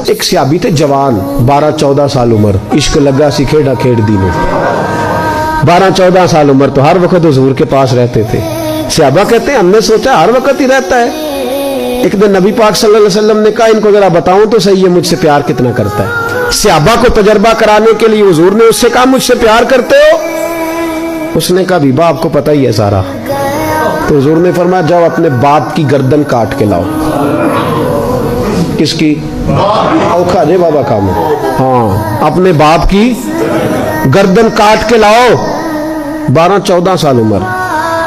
ایک صحابی تھے جوان 12-14 سال عمر, عشق لگا سی کھیڑا کھیڑ دی میں. 12-14 سال عمر تو ہر وقت حضور کے پاس رہتے تھے. صحابہ کہتے ہیں ہم نے سوچا ہر وقت ہی رہتا ہے. ایک دن نبی پاک صلی اللہ علیہ وسلم نے کہا ان کو ذرا بتاؤں تو صحیح ہے مجھ سے پیار کتنا کرتا ہے. صحابہ کو تجربہ کرانے کے لیے حضور نے اس سے کہا مجھ سے پیار کرتے ہو؟ اس نے کہا بیبا آپ کو پتہ ہی ہے سارا. تو حضور نے فرمایا جاؤ اپنے باپ کی گردن کاٹ کے لاؤ. کس کی؟ اوکھا جے بابا کام. ہاں اپنے باپ کی گردن کاٹ کے لاؤ. 12-14 سال عمر,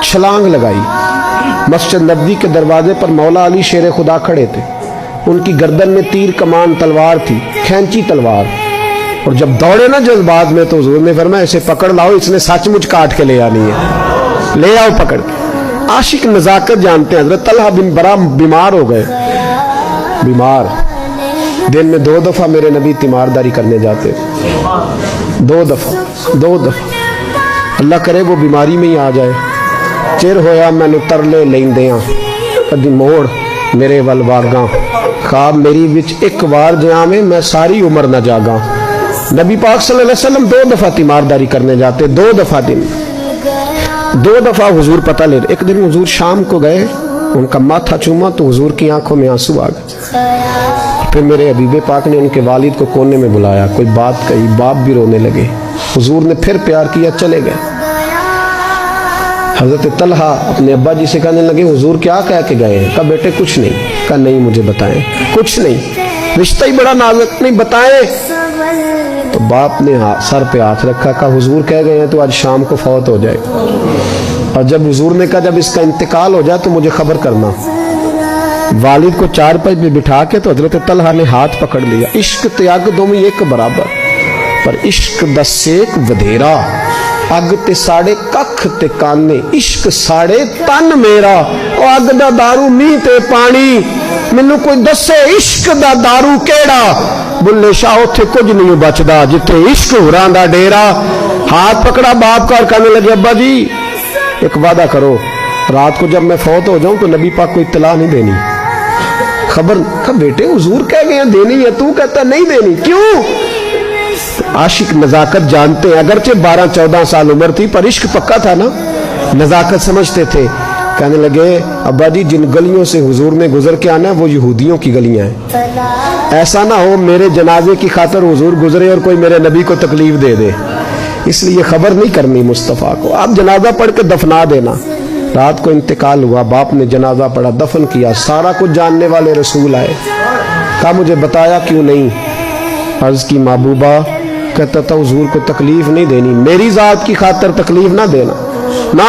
چھلانگ لگائی. مسجد نبوی کے دروازے پر مولا علی شیر خدا کھڑے تھے. ان کی گردن میں تیر کمان تلوار تھی, کھینچی تلوار. اور جب دوڑے نا جذبات میں تو حضور نے فرمایا اسے پکڑ لاؤ, اس نے سچ مچ کاٹ کے لے آنی ہے. لے آؤ پکڑ کے. عاشق نزاکت جانتے ہیں. حضرت طلحہ بن برا بیمار ہو گئے. بیمار, دن میں 2 دفعہ میرے نبی تیمارداری کرنے جاتے. 2 دفعہ. اللہ کرے وہ بیماری میں ہی آ جائے. چر ہویا میں نے ترلے لیندیاں کدی موڑ میرے ول واگاں, خواب میری وچ ایک وار جاویں میں ساری عمر نہ جاگاں. نبی پاک صلی اللہ علیہ وسلم 2 دفعہ تیمارداری کرنے جاتے. 2 دفعہ دن, 2 دفعہ حضور پتہ لے. ایک دن حضور شام کو گئے, ان کا ماتھا چوما تو حضور کی آنکھوں میں آنسو آ گئے. پھر میرے حبیب پاک نے ان کے والد کو کونے میں بلایا, کوئی بات کہی, باپ بھی رونے لگے. حضور نے پھر پیار کیا, چلے گئے. حضرت طلحہ اپنے ابا جی سے کہنے لگے حضور کیا کہہ کے گئے ہیں؟ کہا بیٹے کچھ نہیں. کہا نہیں مجھے بتائیں. کچھ نہیں, رشتہ ہی بڑا نازک, نہیں بتائیں. تو باپ نے سر پہ ہاتھ رکھا, کہا حضور کہہ گئے ہیں تو آج شام کو فوت ہو جائے. اور جب حضور نے کہا جب اس کا انتقال ہو جائے تو مجھے خبر کرنا. والد کو چارپائی پہ بٹھا کے تو حضرت طلحہ نے ہاتھ پکڑ لیا. عشق تیاگ دومی ایک برابر, پر عشق دا سیک ودھیرا. اگ تے ساڑے ککھ تے کانے, عشق ساڑے تن میرا. او اگ دا دارو می تے پانی, مینوں کوئی دسے عشق دا دارو کیڑا. بلے شاہ اتھے کچھ نہیں بچدا جتھے عشق ہوراں دا ڈیرا. ہاتھ پکڑا باپ کا اور کہنے لگے ابا جی ایک وعدہ کرو, رات کو جب میں فوت ہو جاؤں تو نبی پاک کو اطلاع نہیں دینی. خبر. کہا بیٹے حضور کہہ گئے ہیں دینی ہے, تو کہتا نہیں دینی, کیوں؟ عاشق نزاکت جانتے ہیں. اگرچہ 12-14 سال عمر تھی پر عشق پکا تھا نا, نزاکت سمجھتے تھے. کہنے لگے ابا جی جن گلیوں سے حضور نے گزر کے آنا ہے وہ یہودیوں کی گلیاں ہیں. ایسا نہ ہو میرے جنازے کی خاطر حضور گزرے اور کوئی میرے نبی کو تکلیف دے دے, اس لیے خبر نہیں کرنی مصطفیٰ کو. آپ جنازہ پڑھ کے دفنا دینا. رات کو انتقال ہوا, باپ نے جنازہ پڑھا, دفن کیا. سارا کچھ جاننے والے رسول آئے. کہا مجھے بتایا کیوں نہیں؟ عرض کی محبوبہ, کہتا تھا حضور کو تکلیف نہیں دینی, میری ذات کی خاطر تکلیف نہ دینا, نہ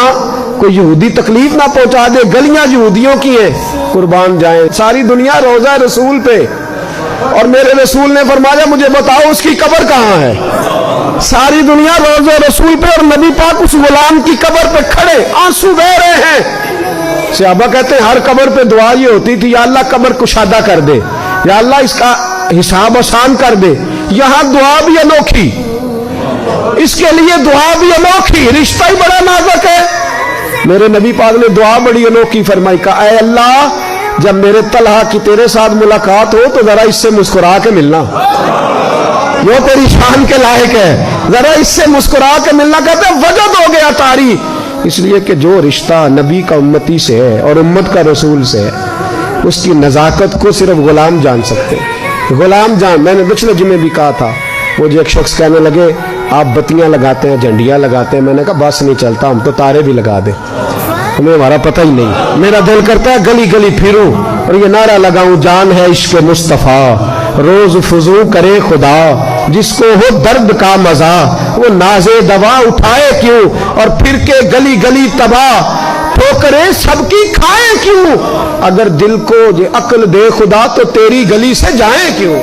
کوئی یہودی تکلیف نہ پہنچا دے. گلیاں یہودیوں کی ہیں, قربان جائیں. ساری دنیا روضہ رسول پہ, اور میرے رسول نے فرمایا مجھے بتاؤ اس کی قبر کہاں ہے. ساری دنیا روضہ رسول پہ, اور نبی پاک اس غلام کی قبر پہ کھڑے آنسو بہہ رہے ہیں. صحابہ کہتے ہیں ہر قبر پہ دعا یہ ہوتی تھی یا اللہ قبر کشادہ کر دے, یا اللہ اس کا حساب آسان کر دے. یہاں دعا بھی انوکھی, اس کے لیے دعا بھی انوکھی, رشتہ ہی بڑا نازک ہے. میرے نبی پاک نے دعا بڑی انوکھی فرمائی. کہا اے اللہ جب میرے طلحہ کی تیرے ساتھ ملاقات ہو تو ذرا اس سے مسکرا کے ملنا, وہ تیری شان کے لائق ہے, ذرا اس سے مسکرا کے ملنا. کہتے وجد ہو گیا طاری, اس لیے کہ جو رشتہ نبی کا امتی سے ہے اور امت کا رسول سے ہے اس کی نزاکت کو صرف غلام جان سکتے. غلام جان. میں نے پچھلے جمعے بھی کہا تھا, وہ جو ایک شخص کہنے لگے آپ بتیاں لگاتے ہیں, جھنڈیاں لگاتے ہیں. میں نے کہا بس نہیں چلتا, ہم تو تارے بھی لگا دیں, ہمیں ہمارا پتہ ہی نہیں. میرا دل کرتا ہے گلی گلی پھروں اور یہ نعرہ لگاؤں جان ہے عشق مصطفیٰ, روز فضو کرے خدا, جس کو ہو درد کا مزہ وہ نازے دوا اٹھائے کیوں, اور پھر کے گلی گلی تباہ ٹھوکریں سب کی کھائے کیوں. اگر دل کو یہ عقل دے خدا تو تیری گلی سے جائیں کیوں.